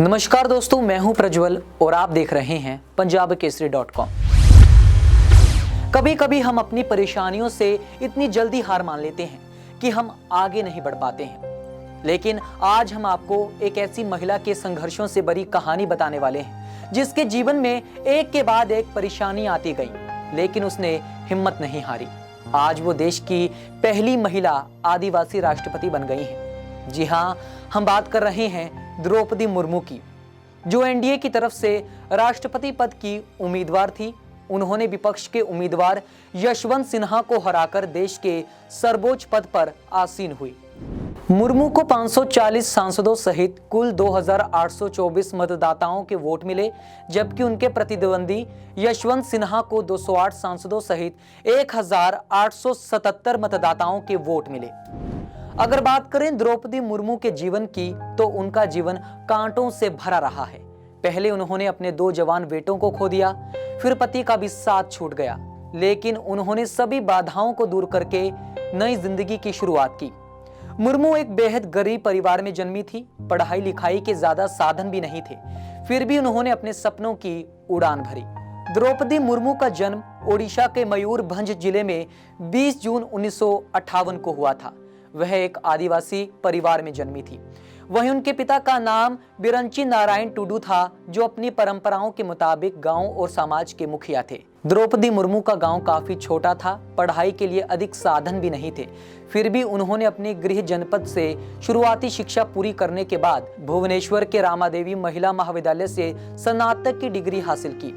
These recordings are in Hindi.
नमस्कार दोस्तों, मैं हूं प्रज्वल और आप देख रहे हैं पंजाबकेसरी.com। कभी कभी हम अपनी परेशानियों से इतनी जल्दी हार मान लेते हैं कि हम आगे नहीं बढ़ पाते हैं। लेकिन आज हम आपको एक ऐसी महिला के संघर्षों से भरी कहानी बताने वाले हैं जिसके जीवन में एक के बाद एक परेशानी आती गई, लेकिन उसने हिम्मत नहीं हारी। आज वो देश की पहली महिला आदिवासी राष्ट्रपति बन गई हैं। जी हाँ, हम बात कर रहे हैं द्रौपदी मुर्मू की, जो एनडीए की तरफ से राष्ट्रपति पद की उम्मीदवार थी। उन्होंने विपक्ष के उम्मीदवार यशवंत सिन्हा को हराकर देश के सर्वोच्च पद पर आसीन हुई। मुर्मू को 540 सांसदों सहित कुल 2824 मतदाताओं के वोट मिले, जबकि उनके प्रतिद्वंदी यशवंत सिन्हा को 208 सांसदों सहित 1877 मतदाताओं के वोट मिले। अगर बात करें द्रौपदी मुर्मू के जीवन की, तो उनका जीवन कांटों से भरा रहा है। पहले उन्होंने अपने 2 जवान बेटों को खो दिया, फिर पति का भी साथ छूट गया, लेकिन उन्होंने सभी बाधाओं को दूर करके नई जिंदगी की शुरुआत की। मुर्मू एक बेहद गरीब परिवार में जन्मी थी। पढ़ाई लिखाई के ज्यादा साधन भी नहीं थे, फिर भी उन्होंने अपने सपनों की उड़ान भरी। द्रौपदी मुर्मू का जन्म ओडिशा के मयूरभंज जिले में 20 जून 1958 को हुआ था। वह एक आदिवासी परिवार में जन्मी थी। वहीं उनके पिता का नाम बिरंची नारायण टुडू था, जो अपनी परंपराओं के मुताबिक गांव और समाज के मुखिया थे। द्रौपदी मुर्मू का गांव काफी छोटा था, पढ़ाई के लिए अधिक साधन भी नहीं थे। फिर भी उन्होंने अपने गृह जनपद से शुरुआती शिक्षा पूरी करने के बाद भुवनेश्वर के रामादेवी महिला महाविद्यालय से स्नातक की डिग्री हासिल की।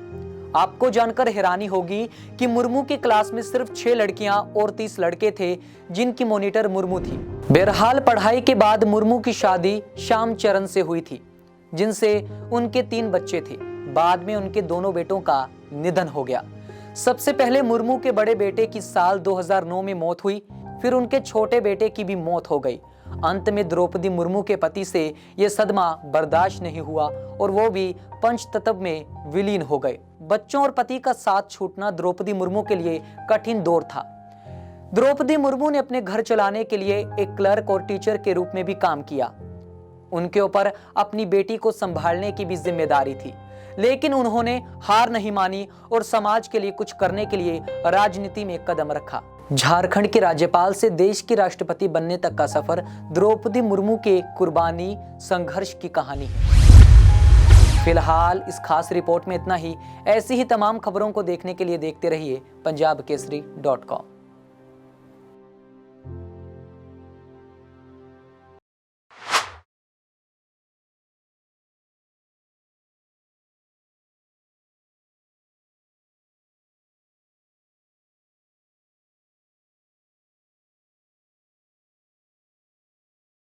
आपको जानकर हैरानी होगी कि मुर्मू की क्लास में सिर्फ 6 लड़कियां और 30 लड़के थे, जिनकी मॉनिटर मुर्मू थी। बहरहाल पढ़ाई के बाद मुर्मू की शादी श्याम चरण से हुई थी, जिनसे उनके 3 बच्चे थे। बाद में उनके दोनों बेटों का निधन हो गया। सबसे पहले मुर्मू के बड़े बेटे की साल 2009 में मौत हुई, फिर उनके छोटे बेटे की भी मौत हो गई। अंत में द्रौपदी मुर्मू के पति से यह सदमा बर्दाश्त नहीं हुआ और वो भी पंचतत्व में विलीन हो गए। बच्चों और पति का साथ छूटना द्रौपदी मुर्मू के लिए कठिन दौर था। द्रौपदी मुर्मू ने अपने घर चलाने के लिए एक क्लर्क और टीचर के रूप में भी काम किया। उनके ऊपर अपनी बेटी को संभालने की भी जिम्मेदारी थी, लेकिन उन्होंने हार नहीं मानी और समाज के लिए कुछ करने के लिए राजनीति में कदम रखा। झारखंड के राज्यपाल से देश की राष्ट्रपति बनने तक का सफर द्रौपदी मुर्मू के कुर्बानी संघर्ष की कहानी है। फिलहाल इस खास रिपोर्ट में इतना ही। ऐसी ही तमाम खबरों को देखने के लिए देखते रहिए पंजाबकेसरी.com।